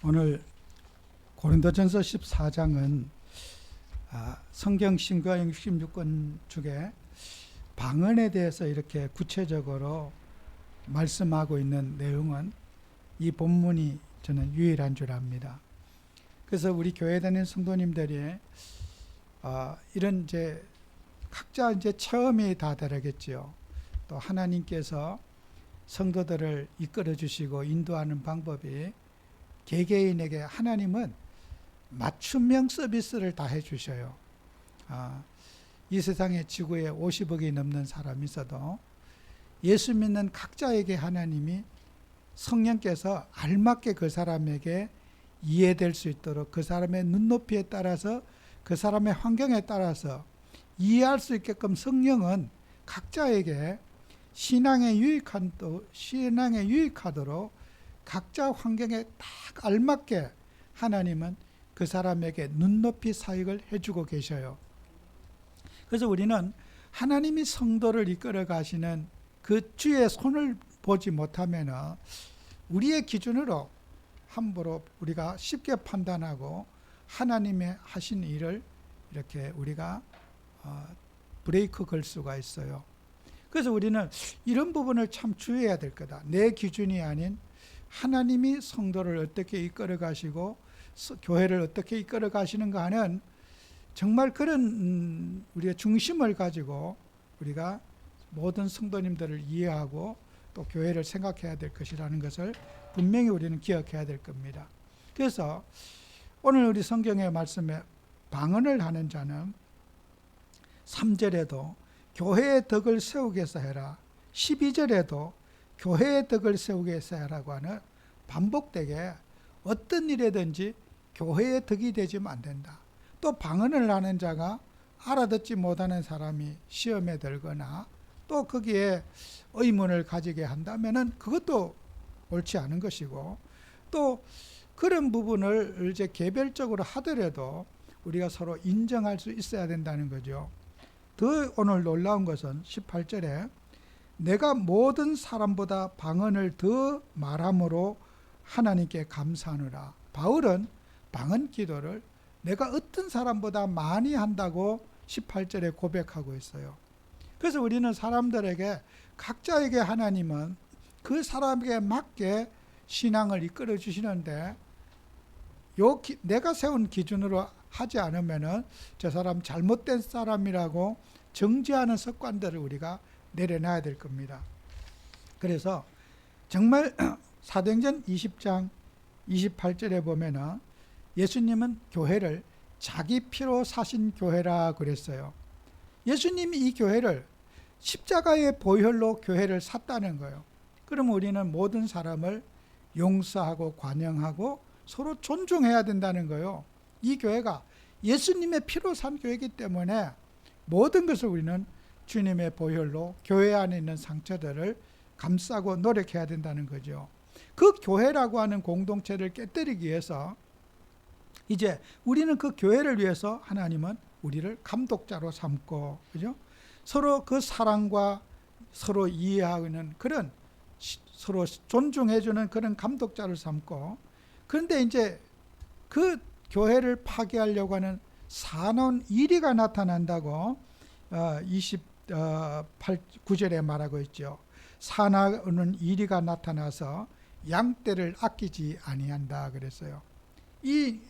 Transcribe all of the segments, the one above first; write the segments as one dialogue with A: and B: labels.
A: 오늘 고린도전서 14장은 성경 신구약 66권 중에 방언에 대해서 이렇게 구체적으로 말씀하고 있는 내용은 이 본문이 저는 유일한 줄 압니다. 그래서 우리 교회 다니는 성도님들이 이런 이제 각자 이제 체험이 다 다르겠지요. 또 하나님께서 성도들을 이끌어 주시고 인도하는 방법이 개개인에게 하나님은 맞춤형 서비스를 다 해주셔요. 이 세상에 지구에 50억이 넘는 사람이 있어도 예수 믿는 각자에게 하나님이 성령께서 알맞게 그 사람에게 이해될 수 있도록 그 사람의 눈높이에 따라서 그 사람의 환경에 따라서 이해할 수 있게끔 성령은 각자에게 신앙에 유익하도록 각자 환경에 딱 알맞게 하나님은 그 사람에게 눈높이 사역을 해주고 계셔요. 그래서 우리는 하나님이 성도를 이끌어 가시는 그 주의 손을 보지 못하면 우리의 기준으로 함부로 우리가 쉽게 판단하고 하나님의 하신 일을 이렇게 우리가 브레이크 걸 수가 있어요. 그래서 우리는 이런 부분을 참 주의해야 될 거다. 내 기준이 아닌 하나님이 성도를 어떻게 이끌어 가시고 교회를 어떻게 이끌어 가시는가 하는 정말 그런 우리의 중심을 가지고 우리가 모든 성도님들을 이해하고 또 교회를 생각해야 될 것이라는 것을 분명히 우리는 기억해야 될 겁니다. 그래서 오늘 우리 성경의 말씀에 방언을 하는 자는 3절에도 교회의 덕을 세우게 해서 해라, 12절에도 교회의 덕을 세우게 해서 하라고 하는 반복되게 어떤 일에든지 교회의 덕이 되지면 안 된다. 또 방언을 하는 자가 알아듣지 못하는 사람이 시험에 들거나 또 거기에 의문을 가지게 한다면은 그것도 옳지 않은 것이고, 또 그런 부분을 이제 개별적으로 하더라도 우리가 서로 인정할 수 있어야 된다는 거죠. 더 오늘 놀라운 것은 18절에 내가 모든 사람보다 방언을 더 말함으로 하나님께 감사하노라. 바울은 방언 기도를 내가 어떤 사람보다 많이 한다고 18절에 고백하고 있어요. 그래서 우리는 사람들에게 각자에게 하나님은 그 사람에게 맞게 신앙을 이끌어 주시는데 내가 세운 기준으로 하지 않으면은 저 사람 잘못된 사람이라고 정죄하는 습관들을 우리가 내려놔야 될 겁니다. 그래서 정말 사도행전 20장 28절에 보면은 예수님은 교회를 자기 피로 사신 교회라 그랬어요. 예수님이 이 교회를 십자가의 보혈로 교회를 샀다는 거예요. 그럼 우리는 모든 사람을 용서하고 관용하고 서로 존중해야 된다는 거예요. 이 교회가 예수님의 피로 산 교회이기 때문에 모든 것을 우리는 주님의 보혈로 교회 안에 있는 상처들을 감싸고 노력해야 된다는 거죠. 그 교회라고 하는 공동체를 깨뜨리기 위해서 이제 우리는 그 교회를 위해서 하나님은 우리를 감독자로 삼고, 그죠? 서로 그 사랑과 서로 이해하는 그런 서로 존중해주는 그런 감독자를 삼고, 그런데 이제 그 교회를 파괴하려고 하는 사나운 이리가 나타난다고 29절에 말하고 있죠. 사나운 이리가 나타나서 양떼를 아끼지 아니한다 그랬어요. 이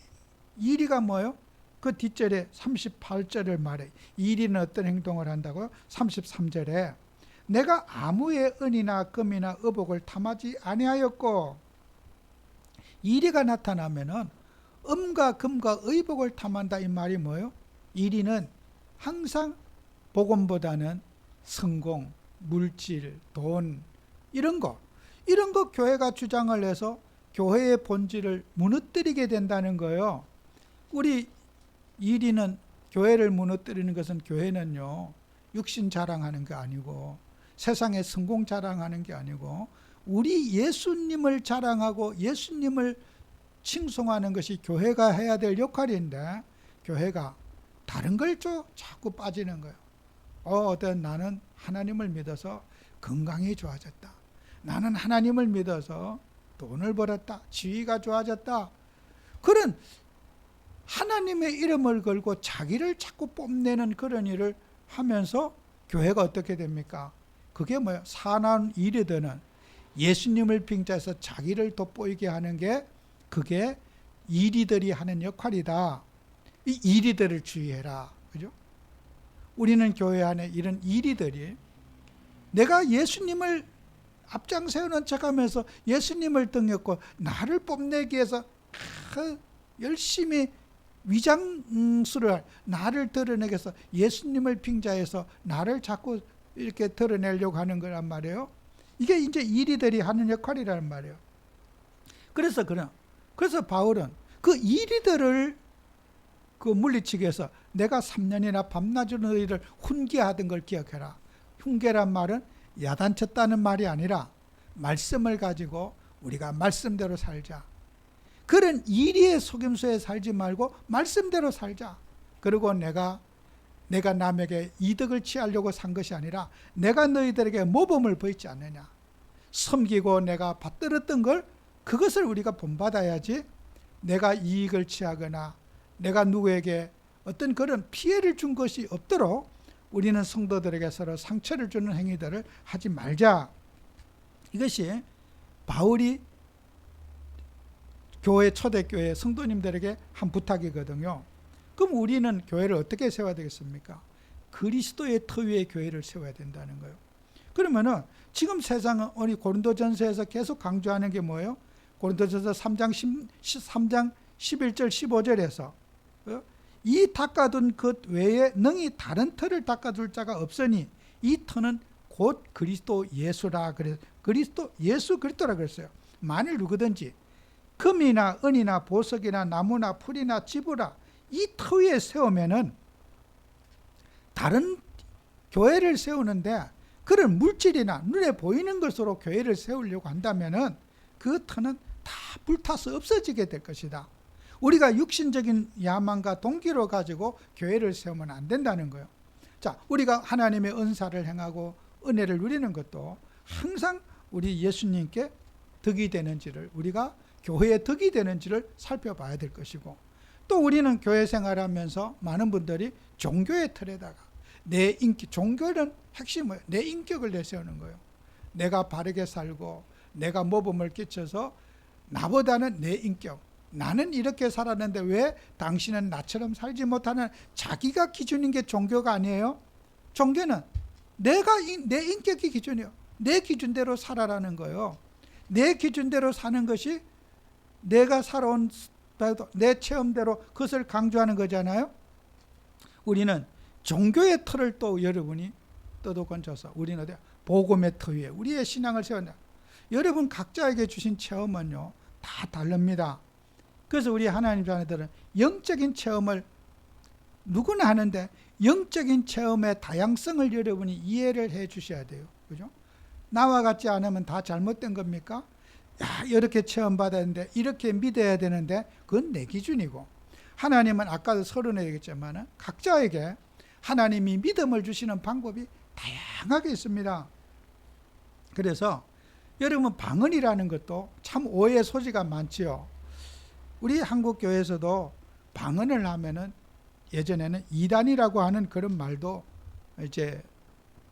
A: 이리가 뭐예요? 그 뒷절에 38절을 말해. 이리는 어떤 행동을 한다고? 33절에 내가 아무의 은이나 금이나 의복을 탐하지 아니하였고, 이리가 나타나면은 음과 금과 의복을 탐한다 이 말이 뭐예요? 이리는 항상 복음보다는 성공, 물질, 돈 이런 거 교회가 주장을 해서 교회의 본질을 무너뜨리게 된다는 거예요. 우리 이리는 교회를 무너뜨리는 것은, 교회는요 육신 자랑하는 게 아니고 세상의 성공 자랑하는 게 아니고 우리 예수님을 자랑하고 예수님을 칭송하는 것이 교회가 해야 될 역할인데, 교회가 다른 걸 자꾸 빠지는 거예요. 나는 하나님을 믿어서 건강이 좋아졌다. 나는 하나님을 믿어서 돈을 벌었다. 지위가 좋아졌다. 그런 하나님의 이름을 걸고 자기를 자꾸 뽐내는 그런 일을 하면서 교회가 어떻게 됩니까? 그게 뭐야? 사나운 이리들은 예수님을 빙자해서 자기를 돋보이게 하는 게 그게 이리들이 하는 역할이다. 이 이리들을 주의해라. 그죠? 우리는 교회 안에 이런 이리들이 내가 예수님을 앞장 세우는 척하면서 예수님을 등였고 나를 뽐내기 위해서 열심히 위장술을 나를 드러내기 위해서 예수님을 빙자해서 나를 자꾸 이렇게 드러내려고 하는 거란 말이에요. 이게 이제 이리들이 하는 역할이라는 말이에요. 그래서 바울은 그 이리들을 물리치기 위해서 내가 3년이나 밤낮으로 너희를 훈계하던 걸 기억해라. 훈계란 말은 야단쳤다는 말이 아니라 말씀을 가지고 우리가 말씀대로 살자. 그런 이리의 속임수에 살지 말고 말씀대로 살자. 그리고 내가 남에게 이득을 취하려고 산 것이 아니라 내가 너희들에게 모범을 보이지 않느냐. 섬기고 내가 받들었던 걸 그것을 우리가 본받아야지 내가 이익을 취하거나 내가 누구에게 어떤 그런 피해를 준 것이 없도록 우리는 성도들에게 서로 상처를 주는 행위들을 하지 말자. 이것이 바울이 초대교회 성도님들에게 한 부탁이거든요. 그럼 우리는 교회를 어떻게 세워야 되겠습니까? 그리스도의 터 위에 교회를 세워야 된다는 거예요. 그러면은 지금 세상은 우리 고린도전서에서 계속 강조하는 게 뭐예요? 고린도전서 3장 11절 15절에서 이 닦아둔 것 외에 능히 다른 터를 닦아둘 자가 없으니 이 터는 곧 그리스도 예수라 그래서 그리스도 예수 그리스도라 그랬어요. 만일 누구든지 금이나 은이나 보석이나 나무나 풀이나 지부라 이 터 위에 세우면은 다른 교회를 세우는데 그런 물질이나 눈에 보이는 것으로 교회를 세우려고 한다면은 그 터는 다 불타서 없어지게 될 것이다. 우리가 육신적인 야망과 동기로 가지고 교회를 세우면 안 된다는 거예요. 자, 우리가 하나님의 은사를 행하고 은혜를 누리는 것도 항상 우리 예수님께 덕이 되는지를 우리가 교회에 덕이 되는지를 살펴봐야 될 것이고 또 우리는 교회 생활하면서 많은 분들이 종교의 틀에다가 내 인격, 종교는 핵심은 뭐예요? 내 인격을 내세우는 거예요. 내가 바르게 살고 내가 모범을 끼쳐서 나보다는 내 인격 나는 이렇게 살았는데 왜 당신은 나처럼 살지 못하는 자기가 기준인 게 종교가 아니에요. 종교는 내 인격이 기준이에요. 내 기준대로 살아라는 거예요. 내 기준대로 사는 것이 내가 살아온 내 체험대로 그것을 강조하는 거잖아요. 우리는 종교의 틀을 또 여러분이 떠도건져서 우리는 어디 복음의 터 위에 우리의 신앙을 세운다. 여러분 각자에게 주신 체험은요 다 다릅니다. 그래서 우리 하나님 자녀들은 영적인 체험을 누구나 하는데 영적인 체험의 다양성을 여러분이 이해를 해 주셔야 돼요. 그죠? 나와 같지 않으면 다 잘못된 겁니까? 야, 이렇게 체험받았는데 이렇게 믿어야 되는데 그건 내 기준이고 하나님은 아까도 서론에 얘기했지만 각자에게 하나님이 믿음을 주시는 방법이 다양하게 있습니다. 그래서 여러분 방언이라는 것도 참 오해의 소지가 많지요. 우리 한국 교회에서도 방언을 하면은 예전에는 이단이라고 하는 그런 말도 이제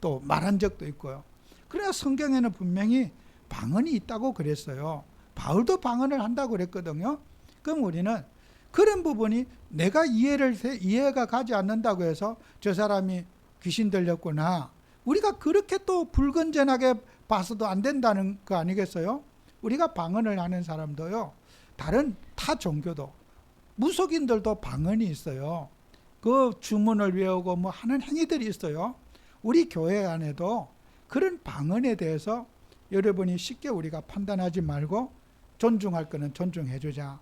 A: 또 말한 적도 있고요. 그래야 성경에는 분명히 방언이 있다고 그랬어요. 바울도 방언을 한다고 그랬거든요. 그럼 우리는 그런 부분이 내가 이해가 가지 않는다고 해서 저 사람이 귀신 들렸구나. 우리가 그렇게 또 불건전하게 봐서도 안 된다는 거 아니겠어요? 우리가 방언을 하는 사람도요. 다른 타 종교도 무속인들도 방언이 있어요. 그 주문을 외우고 뭐 하는 행위들이 있어요. 우리 교회 안에도 그런 방언에 대해서 여러분이 쉽게 우리가 판단하지 말고 존중할 거는 존중해 주자.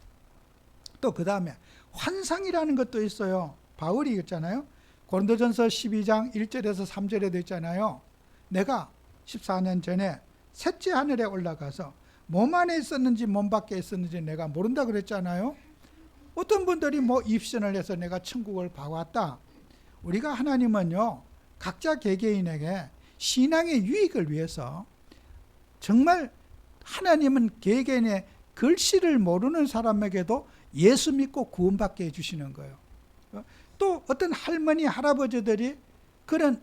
A: 또 그 다음에 환상이라는 것도 있어요. 바울이 있잖아요. 고린도전서 12장 1절에서 3절에도 있잖아요. 내가 14년 전에 셋째 하늘에 올라가서 몸 안에 있었는지 몸 밖에 있었는지 내가 모른다 그랬잖아요. 어떤 분들이 뭐 입신을 해서 내가 천국을 봐왔다. 우리가 하나님은요 각자 개개인에게 신앙의 유익을 위해서 정말 하나님은 개개인의 글씨를 모르는 사람에게도 예수 믿고 구원받게 해주시는 거예요. 또 어떤 할머니 할아버지들이 그런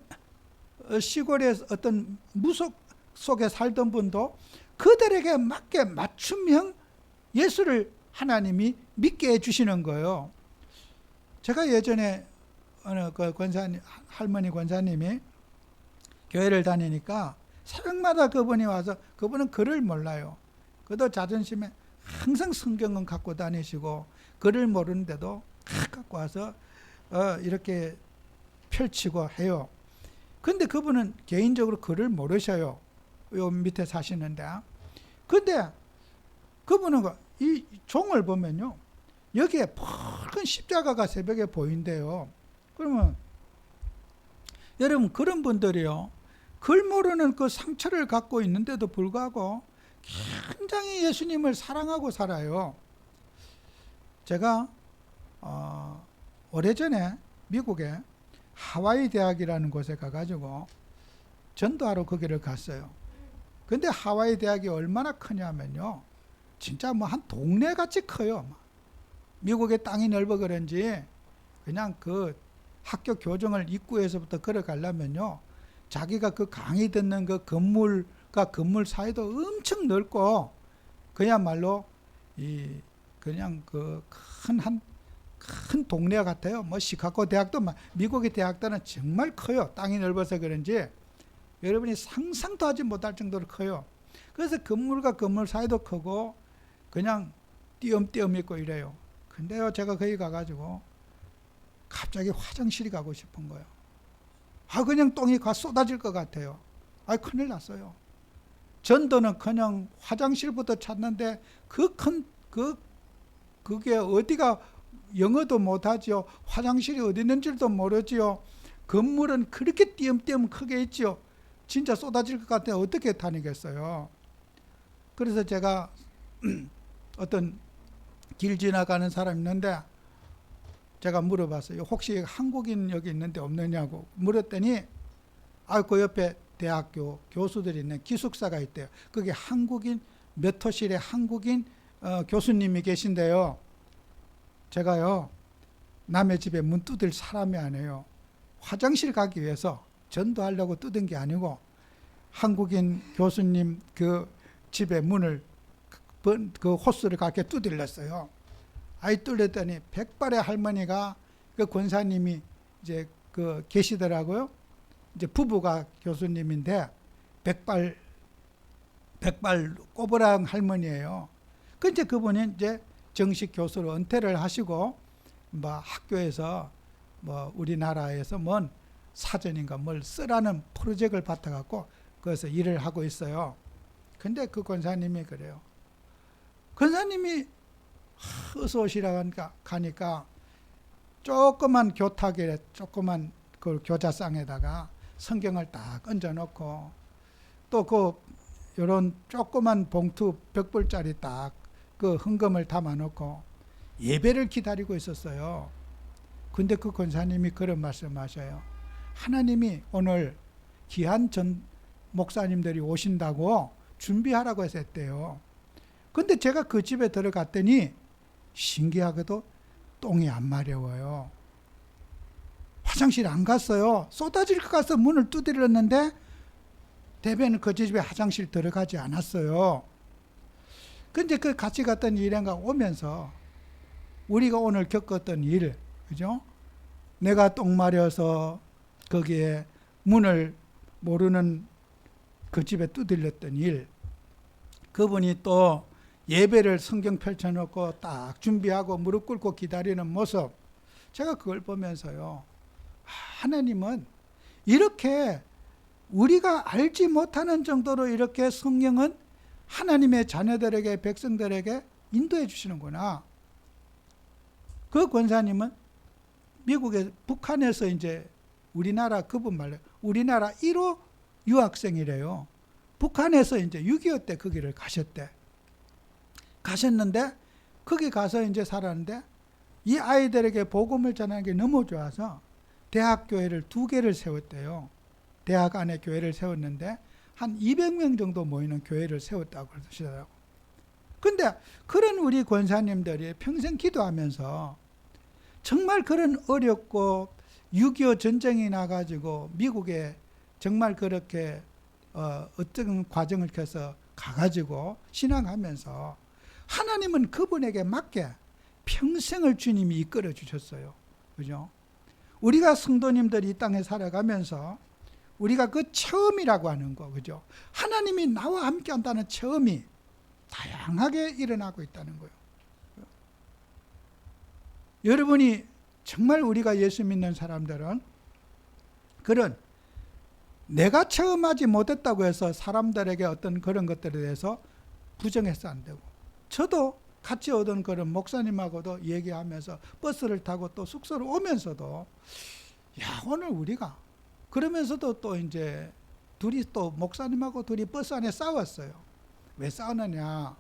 A: 시골의 어떤 무속 속에 살던 분도 그들에게 맞게 맞춤형 예수를 하나님이 믿게 해주시는 거예요. 제가 예전에 어느 그 권사님, 할머니 권사님이 교회를 다니니까 새벽마다 그분이 와서, 그분은 글을 몰라요. 그도 자존심에 항상 성경은 갖고 다니시고 글을 모르는데도 갖고 와서 이렇게 펼치고 해요. 근데 그분은 개인적으로 글을 모르셔요. 요 밑에 사시는데. 근데 그분은 이 종을 보면요, 여기에 붉은 십자가가 새벽에 보인대요. 그러면 여러분, 그런 분들이요, 글 모르는 그 상처를 갖고 있는데도 불구하고 굉장히 예수님을 사랑하고 살아요. 제가 오래전에 미국에 하와이 대학이라는 곳에 가가지고 전도하러 거기를 갔어요. 근데 하와이 대학이 얼마나 크냐면요, 진짜 뭐 한 동네 같이 커요. 미국의 땅이 넓어 그런지 그냥 그 학교 교정을 입구에서부터 걸어가려면요, 자기가 그 강의 듣는 그 건물과 건물 사이도 엄청 넓고, 그야말로 그냥 그 큰 동네 같아요. 뭐 시카고 대학도, 미국의 대학들은 정말 커요. 땅이 넓어서 그런지 여러분이 상상도 하지 못할 정도로 커요. 그래서 건물과 건물 사이도 크고 그냥 띄엄띄엄 있고 이래요. 근데요, 제가 거기 가가지고 갑자기 화장실이 가고 싶은 거예요. 그냥 똥이 쏟아질 것 같아요. 큰일 났어요. 전도는 그냥 화장실부터 찾는데 그게 어디가, 영어도 못하지요. 화장실이 어디 있는지도 모르지요. 건물은 그렇게 띄엄띄엄 크게 있지요. 진짜 쏟아질 것 같아요. 어떻게 다니겠어요. 그래서 제가 어떤 길 지나가는 사람 있는데 제가 물어봤어요. 혹시 한국인 여기 있는데 없느냐고 물었더니 그 옆에 대학교 교수들이 있는 기숙사가 있대요. 그게 한국인, 몇 호실에 한국인 교수님이 계신데요. 제가요, 남의 집에 문 두들 사람이 아니에요. 화장실 가기 위해서 전도하려고 뜯은 게 아니고 한국인 교수님 그 집에 문을, 그 호스를 그렇게 두들렸어요. 뚫렸더니 백발의 할머니가, 그 권사님이 이제 계시더라고요. 이제 부부가 교수님인데 백발 꼬부랑 할머니예요. 근데 그분이 이제 정식 교수로 은퇴를 하시고 뭐 학교에서 뭐 우리나라에서 뭔 사전인가 뭘 쓰라는 프로젝트를 받아갖고 거기서 일을 하고 있어요. 근데 그 권사님이 그래요. 권사님이 어서 오시라고 가니까 조그만 교탁에, 조그만 그 교자상에다가 성경을 딱 얹어놓고 또 요런 조그만 봉투 100불짜리 딱 그 헌금을 담아놓고 예배를 기다리고 있었어요. 근데 그 권사님이 그런 말씀하셔요. 하나님이 오늘 귀한 전 목사님들이 오신다고 준비하라고 했대요. 근데 제가 그 집에 들어갔더니 신기하게도 똥이 안 마려워요. 화장실 안 갔어요. 쏟아질 것 같아서 문을 두드렸는데 대변은 그 집에 화장실 들어가지 않았어요. 근데 그 같이 갔던 일행가 오면서 우리가 오늘 겪었던 일, 그죠? 내가 똥 마려서 거기에 문을 모르는 그 집에 두들렸던 일, 그분이 또 예배를 성경 펼쳐놓고 딱 준비하고 무릎 꿇고 기다리는 모습, 제가 그걸 보면서요, 하나님은 이렇게 우리가 알지 못하는 정도로 이렇게 성령은 하나님의 자녀들에게, 백성들에게 인도해 주시는구나. 그 권사님은 미국의 북한에서 이제 우리나라, 그분 말로 우리나라 1호 유학생이래요. 북한에서 이제 6.25 때 거기를 가셨는데 거기 가서 이제 살았는데 이 아이들에게 복음을 전하는 게 너무 좋아서 대학교회를 2개를 세웠대요. 대학 안에 교회를 세웠는데 한 200명 정도 모이는 교회를 세웠다고 그러시더라고요. 근데 그런 우리 권사님들이 평생 기도하면서 정말 그런 어렵고 6.25 전쟁이 나가지고 미국에 정말 그렇게 어떤 과정을 켜서 가가지고 신앙하면서 하나님은 그분에게 맞게 평생을 주님이 이끌어 주셨어요. 그죠? 우리가 성도님들이 이 땅에 살아가면서 우리가 그 체험이라고 하는 거, 그죠? 하나님이 나와 함께 한다는 체험이 다양하게 일어나고 있다는 거예요. 여러분이 정말 우리가 예수 믿는 사람들은 그런 내가 체험하지 못했다고 해서 사람들에게 어떤 그런 것들에 대해서 부정해서 안 되고, 저도 같이 오던 그런 목사님하고도 얘기하면서 버스를 타고 또 숙소로 오면서도 야, 오늘 우리가 그러면서도 또 이제 둘이 또 목사님하고 둘이 버스 안에 싸웠어요. 왜 싸우느냐?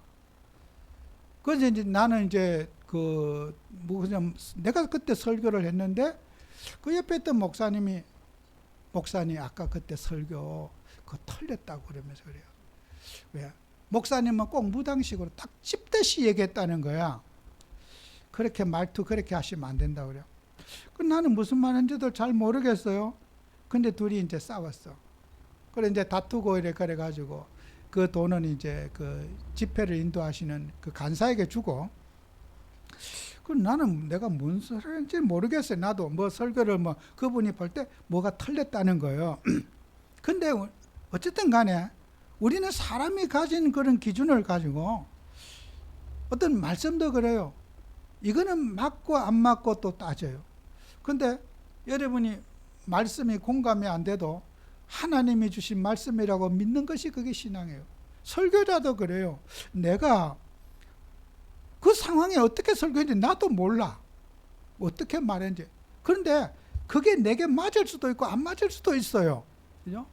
A: 그래서 이제 나는 이제 내가 그때 설교를 했는데 그 옆에 있던 목사님 아까 그때 설교 그거 틀렸다고 그러면서 그래요. 왜? 목사님은 꼭 무당식으로 딱 찝듯이 얘기했다는 거야. 그렇게 말투 그렇게 하시면 안 된다고 그래요. 나는 무슨 말인지도 잘 모르겠어요. 근데 둘이 이제 싸웠어. 그래 이제 다투고 이래 그래가지고 그 돈은 이제 그 집회를 인도하시는 그 간사에게 주고, 나는 내가 뭔 소리인지 모르겠어요. 나도 뭐 설교를 뭐 그분이 볼 때 뭐가 틀렸다는 거예요. 근데 어쨌든 간에 우리는 사람이 가진 그런 기준을 가지고 어떤 말씀도 그래요. 이거는 맞고 안 맞고 또 따져요. 근데 여러분이 말씀이 공감이 안 돼도 하나님이 주신 말씀이라고 믿는 것이 그게 신앙이에요. 설교자도 그래요. 내가 그 상황에 어떻게 설교했는지 나도 몰라. 어떻게 말했는지. 그런데 그게 내게 맞을 수도 있고 안 맞을 수도 있어요. 그죠?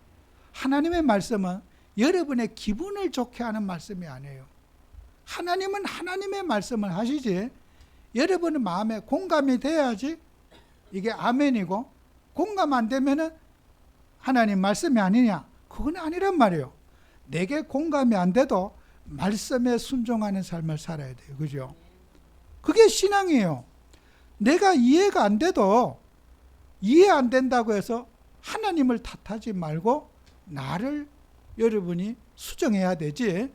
A: 하나님의 말씀은 여러분의 기분을 좋게 하는 말씀이 아니에요. 하나님은 하나님의 말씀을 하시지 여러분의 마음에 공감이 돼야지 이게 아멘이고, 공감 안 되면은 하나님 말씀이 아니냐? 그건 아니란 말이에요. 내게 공감이 안 돼도 말씀에 순종하는 삶을 살아야 돼요. 그죠? 그게 신앙이에요. 내가 이해가 안 돼도 이해 안 된다고 해서 하나님을 탓하지 말고 나를 여러분이 수정해야 되지,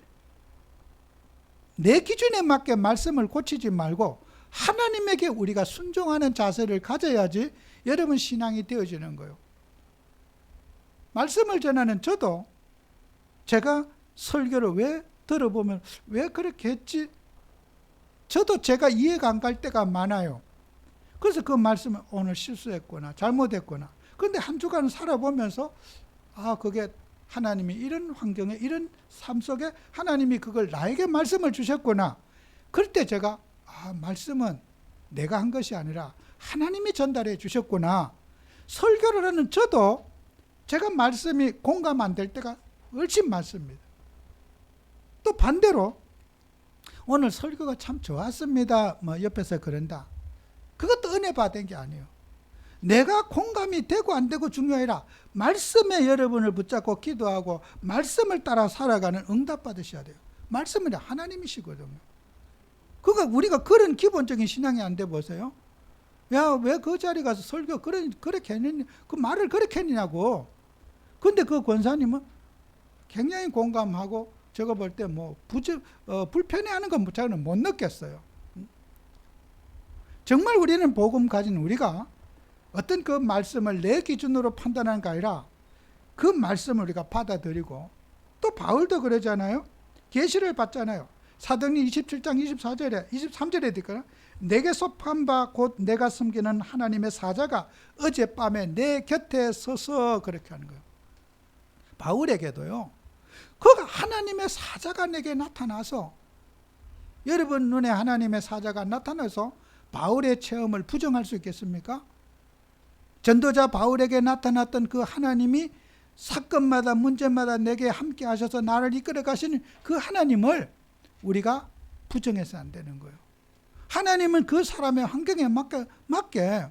A: 내 기준에 맞게 말씀을 고치지 말고 하나님에게 우리가 순종하는 자세를 가져야지 여러분 신앙이 되어지는 거예요. 말씀을 전하는 저도 제가 설교를 왜 들어보면 왜 그렇게 했지? 저도 제가 이해가 안 갈 때가 많아요. 그래서 그 말씀을 오늘 실수했구나, 잘못했구나. 그런데 한 주간 살아보면서 그게 하나님이 이런 환경에 이런 삶 속에 하나님이 그걸 나에게 말씀을 주셨구나. 그럴 때 제가 말씀은 내가 한 것이 아니라 하나님이 전달해 주셨구나. 설교를 하는 저도 제가 말씀이 공감 안 될 때가 훨씬 많습니다. 또 반대로 오늘 설교가 참 좋았습니다, 뭐 옆에서 그런다. 그것도 은혜 받은 게 아니에요. 내가 공감이 되고 안 되고 중요해 아니라 말씀에 여러분을 붙잡고 기도하고 말씀을 따라 살아가는 응답 받으셔야 돼요. 말씀은 하나님이시거든요. 그러니까 우리가 그런 기본적인 신앙이 안 돼 보세요. 야, 왜 그 자리 가서 설교 그렇게 했느냐, 그 말을 그렇게 했느냐고. 근데 그 권사님은 굉장히 공감하고 제가 볼 때 뭐 불편해하는 건 저는 못 느꼈어요. 정말 우리는 복음 가진 우리가 어떤 그 말씀을 내 기준으로 판단하는 게 아니라 그 말씀을 우리가 받아들이고, 또 바울도 그러잖아요. 계시를 받잖아요. 사도행전 27장 24절에 23절에 되니까 내게 속한 바 곧 내가 섬기는 하나님의 사자가 어젯밤에 내 곁에 서서, 그렇게 하는 거예요. 바울에게도요, 그 하나님의 사자가 내게 나타나서, 여러분 눈에 하나님의 사자가 나타나서 바울의 체험을 부정할 수 있겠습니까? 전도자 바울에게 나타났던 그 하나님이 사건마다 문제마다 내게 함께 하셔서 나를 이끌어 가시는 그 하나님을 우리가 부정해서 안 되는 거예요. 하나님은 그 사람의 환경에 맞게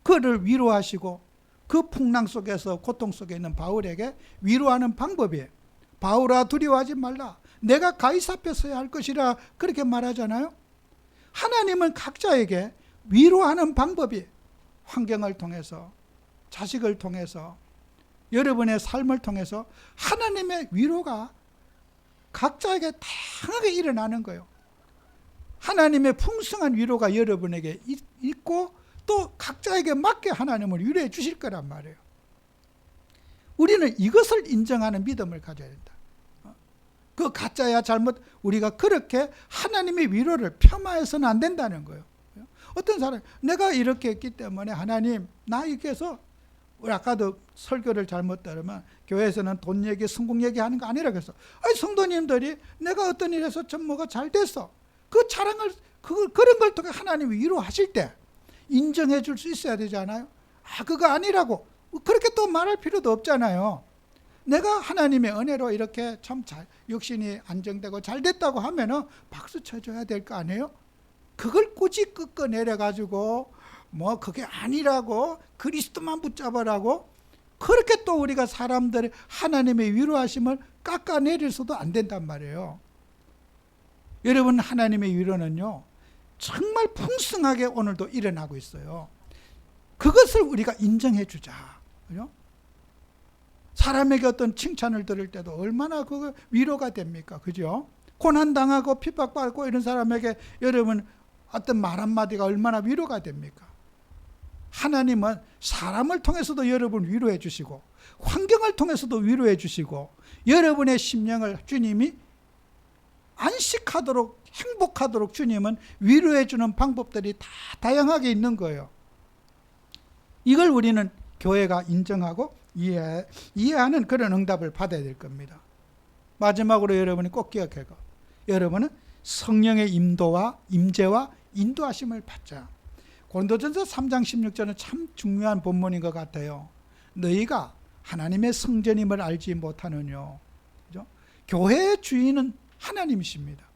A: 그를 위로하시고 그 풍랑 속에서 고통 속에 있는 바울에게 위로하는 방법이에요. 바울아, 두려워하지 말라. 내가 가이사 앞에 서야 할 것이라 그렇게 말하잖아요. 하나님은 각자에게 위로하는 방법이 환경을 통해서, 자식을 통해서, 여러분의 삶을 통해서 하나님의 위로가 각자에게 다양하게 일어나는 거예요. 하나님의 풍성한 위로가 여러분에게 있고 또 각자에게 맞게 하나님을 위로해 주실 거란 말이에요. 우리는 이것을 인정하는 믿음을 가져야 된다. 그 가짜야 잘못, 우리가 그렇게 하나님의 위로를 폄하해서는 안 된다는 거예요. 어떤 사람이 내가 이렇게 했기 때문에 하나님 나 이렇게 해서, 우리 아까도 설교를 잘못 들으면 교회에서는 돈 얘기, 성공 얘기하는 거 아니라 그랬어. 아니 성도님들이 내가 어떤 일에서 좀 뭐가 잘 됐어, 그 자랑을, 그런 걸 통해 하나님이 위로하실 때 인정해 줄 수 있어야 되잖아요. 아 그거 아니라고 그렇게 또 말할 필요도 없잖아요. 내가 하나님의 은혜로 이렇게 참 육신이 안정되고 잘 됐다고 하면은 박수 쳐줘야 될 거 아니에요? 그걸 꾸짖 끄꺼내려가지고 뭐 그게 아니라고 그리스도만 붙잡으라고 그렇게 또 우리가 사람들의 하나님의 위로하심을 깎아내릴 수도 안 된단 말이에요. 여러분, 하나님의 위로는요 정말 풍성하게 오늘도 일어나고 있어요. 그것을 우리가 인정해 주자. 그죠? 사람에게 어떤 칭찬을 들을 때도 얼마나 그거 위로가 됩니까? 그죠? 고난당하고 핍박받고 이런 사람에게 여러분 어떤 말 한마디가 얼마나 위로가 됩니까? 하나님은 사람을 통해서도 여러분 위로해 주시고 환경을 통해서도 위로해 주시고 여러분의 심령을 주님이 안식하도록 행복하도록 주님은 위로해 주는 방법들이 다 다양하게 있는 거예요. 이걸 우리는 교회가 인정하고 이해하는 그런 응답을 받아야 될 겁니다. 마지막으로 여러분이 꼭 기억해요. 여러분은 성령의 임도와 임재와 인도하심을 받자. 고린도전서 3장 16절은 참 중요한 본문인 것 같아요. 너희가 하나님의 성전임을 알지 못하느뇨. 그죠? 교회의 주인은 하나님이십니다.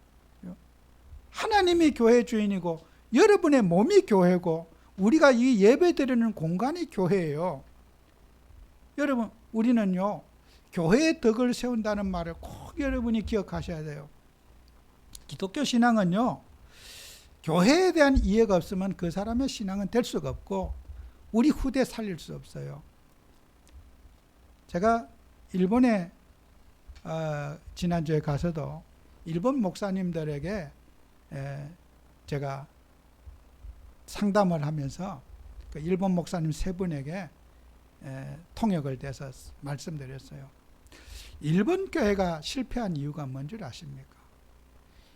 A: 하나님이 교회의 주인이고 여러분의 몸이 교회고 우리가 이 예배 드리는 공간이 교회예요. 여러분, 우리는요 교회의 덕을 세운다는 말을 꼭 여러분이 기억하셔야 돼요. 기독교 신앙은요 교회에 대한 이해가 없으면 그 사람의 신앙은 될 수가 없고 우리 후대 살릴 수 없어요. 제가 일본에 지난주에 가서도 일본 목사님들에게 제가 상담을 하면서 그 일본 목사님 세 분에게 통역을 대서 말씀드렸어요. 일본 교회가 실패한 이유가 뭔 줄 아십니까?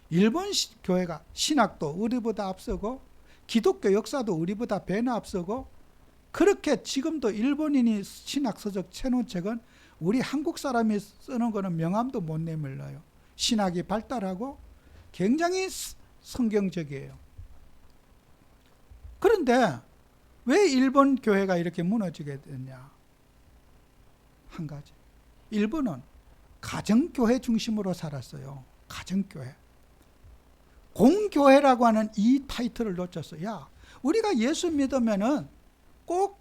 A: 일본 교회가 신학도 우리보다 앞서고 기독교 역사도 우리보다 배나 앞서고 그렇게 지금도 일본인이 신학 서적 쳐놓은 책은 우리 한국 사람이 쓰는 거는 명함도 못 내밀어요. 신학이 발달하고 굉장히 성경적이에요. 그런데 왜 일본 교회가 이렇게 무너지게 됐냐? 한 가지. 일본은 가정교회 중심으로 살았어요. 가정교회. 공교회라고 하는 이 타이틀을 놓쳤어요. 야, 우리가 예수 믿으면은 꼭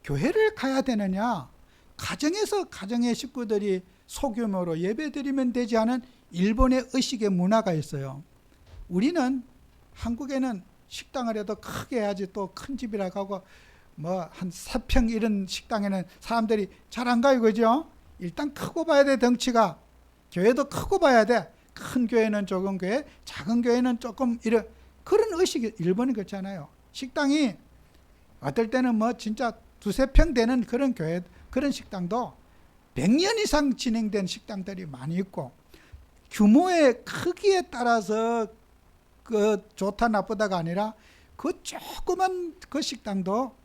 A: 교회를 가야 되느냐? 가정에서 가정의 식구들이 소규모로 예배드리면 되지 않은 일본의 의식의 문화가 있어요. 우리는 한국에는 식당을 해도 크게 해야지 또 큰 집이라고 하고 뭐 한 4평 이런 식당에는 사람들이 잘 안 가요. 그죠? 일단 크고 봐야 돼. 덩치가. 교회도 크고 봐야 돼. 큰 교회는 조금 교회, 작은 교회는 조금 이런 그런 의식이 일본이 그렇잖아요. 식당이 어떨 때는 뭐 진짜 2-3평 되는 그런 교회, 그런 식당도 100년 이상 진행된 식당들이 많이 있고 규모의 크기에 따라서 그 좋다 나쁘다가 아니라 그 조그만 그 식당도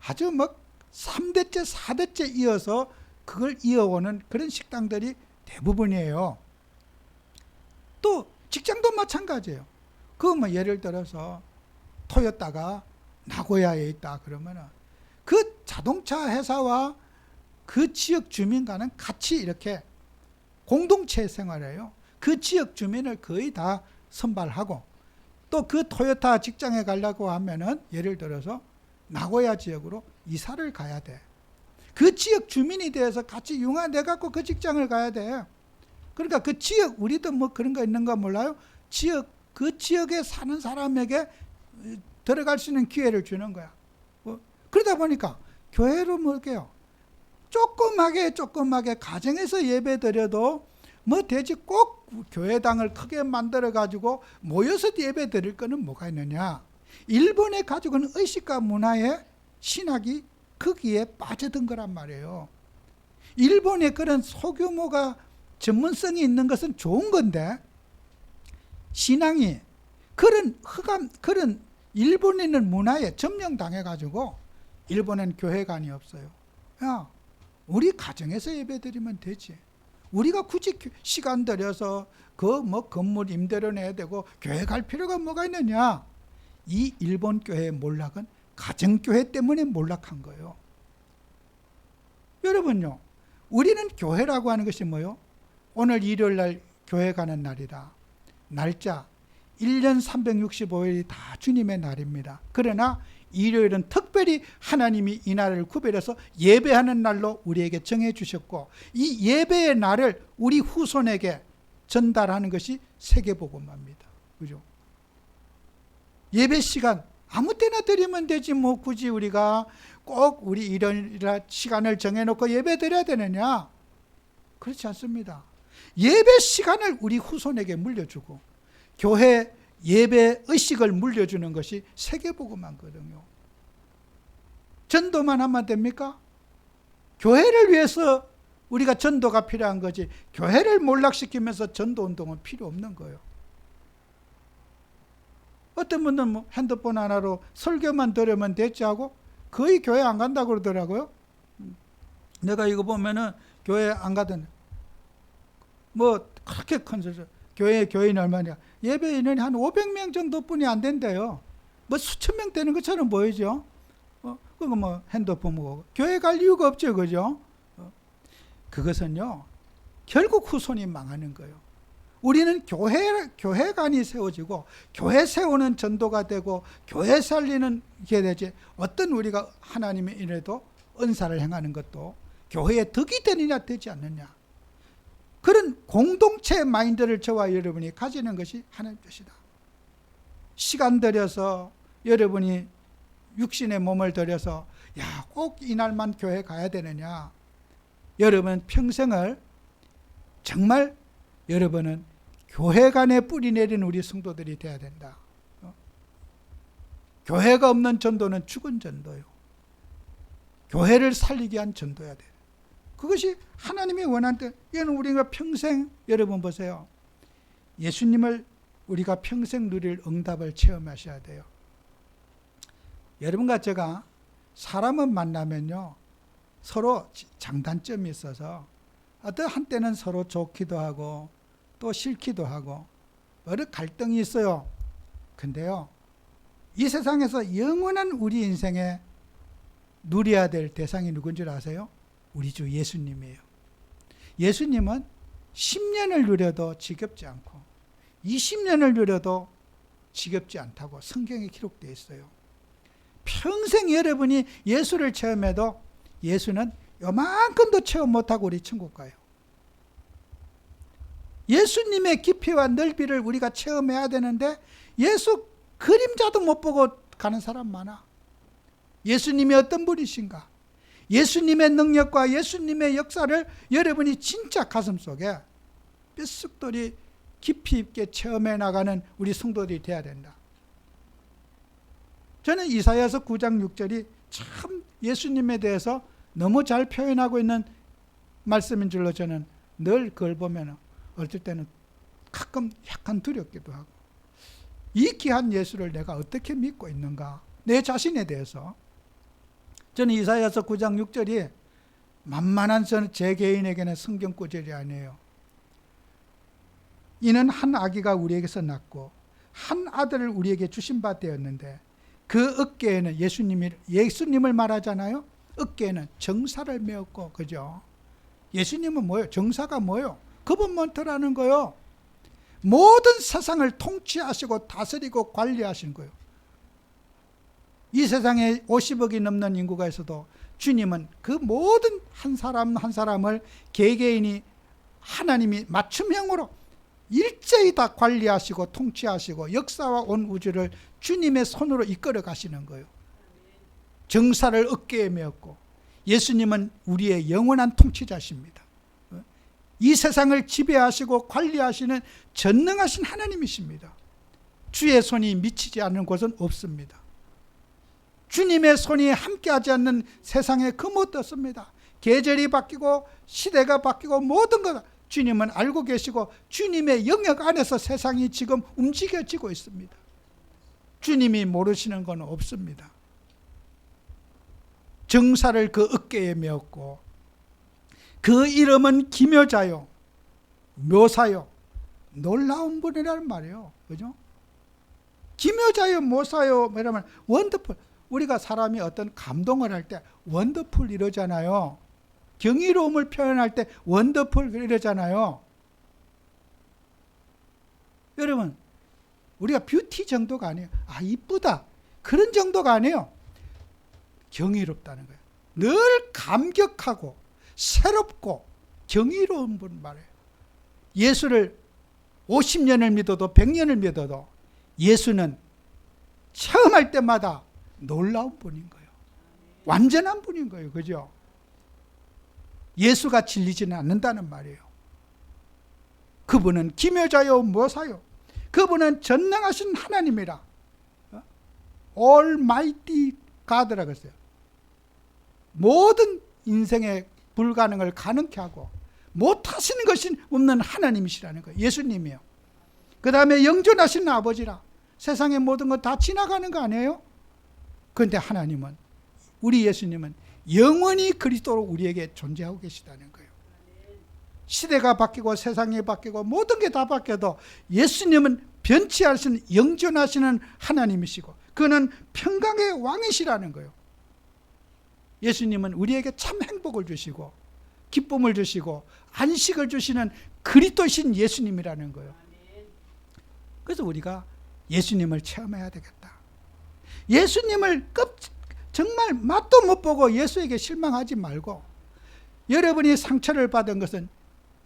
A: 아주 뭐 3대째 4대째 이어서 그걸 이어오는 그런 식당들이 대부분이에요. 또 직장도 마찬가지예요. 그 뭐 예를 들어서 토요타가 나고야에 있다 그러면은 그 자동차 회사와 그 지역 주민과는 같이 이렇게 공동체 생활해요. 그 지역 주민을 거의 다 선발하고 또 그 토요타 직장에 가려고 하면은 예를 들어서 나고야 지역으로 이사를 가야 돼. 그 지역 주민이 돼서 같이 융화돼 갖고 그 직장을 가야 돼. 그러니까 그 지역, 우리도 뭐 그런 거 있는가 몰라요? 그 지역에 사는 사람에게 들어갈 수 있는 기회를 주는 거야. 그러다 보니까 교회로 뭘게요? 조그맣게 가정에서 예배 드려도 뭐 되지, 꼭 교회당을 크게 만들어 가지고 모여서 예배 드릴 거는 뭐가 있느냐? 일본에 가지고 있는 의식과 문화의 신학이 거기에 빠져든 거란 말이에요. 일본의 그런 소규모가 전문성이 있는 것은 좋은 건데, 신앙이 그런 일본에 있는 문화에 점령당해 가지고 일본엔 교회관이 없어요. 야, 우리 가정에서 예배드리면 되지. 우리가 굳이 시간 들여서 그 뭐 건물 임대료 내야 되고 교회 갈 필요가 뭐가 있느냐? 이 일본 교회의 몰락은 가정교회 때문에 몰락한 거예요. 여러분요, 우리는 교회라고 하는 것이 뭐요? 오늘 일요일 날 교회 가는 날이다. 날짜 1년 365일이 다 주님의 날입니다. 그러나 일요일은 특별히 하나님이 이 날을 구별해서 예배하는 날로 우리에게 정해 주셨고, 이 예배의 날을 우리 후손에게 전달하는 것이 세계복음화입니다. 그죠? 예배 시간 아무 때나 드리면 되지, 뭐 굳이 우리가 꼭 우리 이런 시간을 정해놓고 예배 드려야 되느냐? 그렇지 않습니다. 예배 시간을 우리 후손에게 물려주고 교회 예배 의식을 물려주는 것이 세계복음화거든요. 전도만 하면 됩니까? 교회를 위해서 우리가 전도가 필요한 거지, 교회를 몰락시키면서 전도운동은 필요 없는 거예요. 어떤 분들은 뭐 핸드폰 하나로 설교만 들으면 됐지 하고 거의 교회 안 간다고 그러더라고요. 내가 이거 보면은 교회 안 가던, 뭐 그렇게 큰 소리, 교회인 얼마냐, 예배 인원이 한 500명 정도뿐이 안 된대요. 뭐 수천 명 되는 것처럼 보이죠. 그거 뭐 핸드폰 보고 교회 갈 이유가 없죠, 그죠? 그것은요, 결국 후손이 망하는 거예요. 우리는 교회관이 세워지고 교회 세우는 전도가 되고 교회 살리는 게 되지, 어떤 우리가 하나님의 일에도 은사를 행하는 것도 교회의 덕이 되느냐 되지 않느냐, 그런 공동체 마인드를 저와 여러분이 가지는 것이 하나님 뜻이다. 시간 들여서 여러분이 육신의 몸을 들여서 야, 꼭 이날만 교회 가야 되느냐? 여러분 평생을 정말 여러분은 교회관에 뿌리 내린 우리 성도들이 되어야 된다. 교회가 없는 전도는 죽은 전도요. 교회를 살리기 위한 전도야 돼. 그것이 하나님이 원하는 뜻. 이건 우리가 평생, 여러분 보세요. 예수님을 우리가 평생 누릴 응답을 체험하셔야 돼요. 여러분과 제가 사람을 만나면요, 서로 장단점이 있어서 어떤 한때는 서로 좋기도 하고 또 싫기도 하고 여러 갈등이 있어요. 근데요, 이 세상에서 영원한 우리 인생에 누려야 될 대상이 누군 줄 아세요? 우리 주 예수님이에요. 예수님은 10년을 누려도 지겹지 않고 20년을 누려도 지겹지 않다고 성경에 기록되어 있어요. 평생 여러분이 예수를 체험해도 예수는 요만큼도 체험 못하고 우리 천국 가요. 예수님의 깊이와 넓이를 우리가 체험해야 되는데 예수 그림자도 못 보고 가는 사람 많아. 예수님이 어떤 분이신가, 예수님의 능력과 예수님의 역사를 여러분이 진짜 가슴속에 뼛속들이 깊이 있게 체험해 나가는 우리 성도들이 되어야 된다. 저는 이사야서 9장 6절이 참 예수님에 대해서 너무 잘 표현하고 있는 말씀인 줄로 저는 늘 그걸 보면 어떨 때는 가끔 약간 두렵기도 하고, 이 귀한 예수를 내가 어떻게 믿고 있는가, 내 자신에 대해서. 저는 이사야서 9장 6절이 만만한 제 개인에게는 성경 구절이 아니에요. 이는 한 아기가 우리에게서 낳고 한 아들을 우리에게 주신 바 되었는데 그 어깨에는 예수님을 말하잖아요. 어깨에는 정사를 메었고, 그죠? 예수님은 뭐예요? 정사가 뭐예요? 거버먼트라는 거요. 모든 세상을 통치하시고 다스리고 관리하신 거예요. 이 세상에 50억이 넘는 인구가 있어도 주님은 그 모든 한 사람 한 사람을 개개인이 하나님이 맞춤형으로 일제히 다 관리하시고 통치하시고 역사와 온 우주를 주님의 손으로 이끌어 가시는 거예요. 정사를 어깨에 메었고 예수님은 우리의 영원한 통치자십니다. 이 세상을 지배하시고 관리하시는 전능하신 하나님이십니다. 주의 손이 미치지 않는 곳은 없습니다. 주님의 손이 함께하지 않는 세상에 그 무엇도 없습니다. 계절이 바뀌고 시대가 바뀌고 모든 것 주님은 알고 계시고 주님의 영역 안에서 세상이 지금 움직여지고 있습니다. 주님이 모르시는 건 없습니다. 정사를 그 어깨에 메었고 그 이름은 기묘자요 묘사요 놀라운 분이라는 말이에요. 그죠? 기묘자요 묘사요 이러면 원더풀. 우리가 사람이 어떤 감동을 할 때 원더풀 이러잖아요. 경이로움을 표현할 때 원더풀 이러잖아요. 여러분, 우리가 뷰티 정도가 아니에요. 아, 이쁘다. 그런 정도가 아니에요. 경이롭다는 거예요. 늘 감격하고 새롭고 경이로운 분 말이에요. 예수를 50년을 믿어도 100년을 믿어도 예수는 처음 할 때마다 놀라운 분인 거예요. 완전한 분인 거예요. 그죠? 예수가 질리지는 않는다는 말이에요. 그분은 기묘자요 묘사요. 그분은 전능하신 하나님이라. Almighty God라고 했어요. 모든 인생의 불가능을 가능케 하고 못하시는 것이 없는 하나님이시라는 거예요. 예수님이요. 그 다음에 영존하신 아버지라. 세상의 모든 것 다 지나가는 거 아니에요? 그런데 하나님은, 우리 예수님은 영원히 그리스도로 우리에게 존재하고 계시다는 거예요. 시대가 바뀌고 세상이 바뀌고 모든 게 다 바뀌어도 예수님은 변치 않으신 영존하시는 하나님이시고 그는 평강의 왕이시라는 거예요. 예수님은 우리에게 참 행복을 주시고 기쁨을 주시고 안식을 주시는 그리스도신 예수님이라는 거예요. 그래서 우리가 예수님을 체험해야 되겠다. 예수님을 정말 맛도 못 보고 예수에게 실망하지 말고, 여러분이 상처를 받은 것은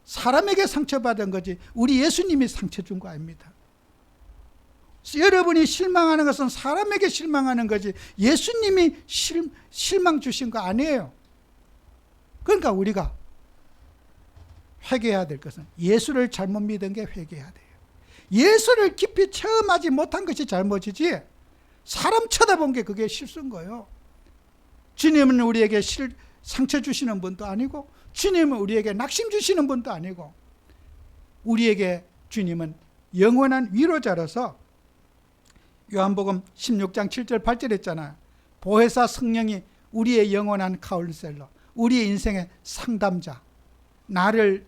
A: 사람에게 상처받은 거지 우리 예수님이 상처 준 거 아닙니다. 여러분이 실망하는 것은 사람에게 실망하는 거지 예수님이 실망 주신 거 아니에요. 그러니까 우리가 회개해야 될 것은 예수를 잘못 믿은 게 회개해야 돼요. 예수를 깊이 체험하지 못한 것이 잘못이지 사람 쳐다본 게 그게 실수인 거예요. 주님은 우리에게 상처 주시는 분도 아니고 주님은 우리에게 낙심 주시는 분도 아니고 우리에게 주님은 영원한 위로자로서 요한복음 16장 7절 8절 했잖아요. 보혜사 성령이 우리의 영원한 카운셀러, 우리의 인생의 상담자, 나를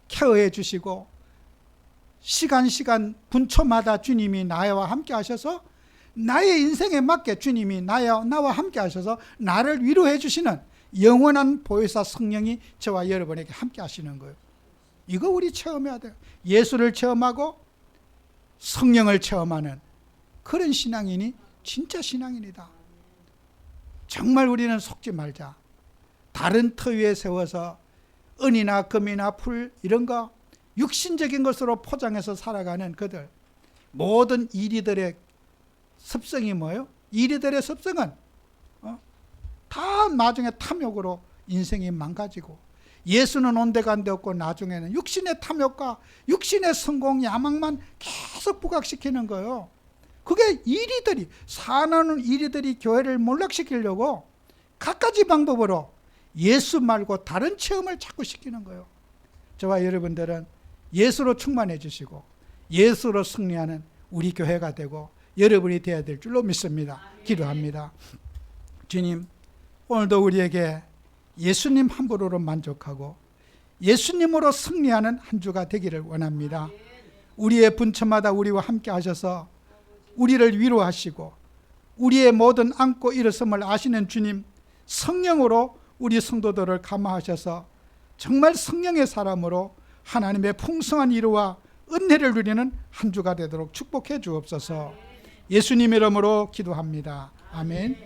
A: 케어해 주시고 시간 분초마다 주님이 나와 함께 하셔서 나의 인생에 맞게 주님이 나와 함께 하셔서 나를 위로해 주시는 영원한 보혜사 성령이 저와 여러분에게 함께 하시는 거예요. 이거 우리 체험해야 돼요. 예수를 체험하고 성령을 체험하는 그런 신앙인이 진짜 신앙인이다. 정말 우리는 속지 말자. 다른 터 위에 세워서 은이나 금이나 풀 이런 거 육신적인 것으로 포장해서 살아가는 그들, 모든 이리들의 습성이 뭐예요? 이리들의 습성은 다 나중에 탐욕으로 인생이 망가지고, 예수는 온데간데 없고 나중에는 육신의 탐욕과 육신의 성공 야망만 계속 부각시키는 거예요. 그게 이리들이, 사나운 이리들이 교회를 몰락시키려고 갖가지 방법으로 예수 말고 다른 체험을 자꾸 시키는 거예요. 저와 여러분들은 예수로 충만해 주시고 예수로 승리하는 우리 교회가 되고 여러분이 되어야 될 줄로 믿습니다. 기도합니다. 주님, 오늘도 우리에게 예수님 한 분으로 만족하고 예수님으로 승리하는 한 주가 되기를 원합니다. 우리의 분처마다 우리와 함께 하셔서 우리를 위로하시고 우리의 모든 안고 일어섬을 아시는 주님, 성령으로 우리 성도들을 감화하셔서 정말 성령의 사람으로 하나님의 풍성한 위로와 은혜를 누리는 한 주가 되도록 축복해 주옵소서. 예수님 이름으로 기도합니다. 아멘.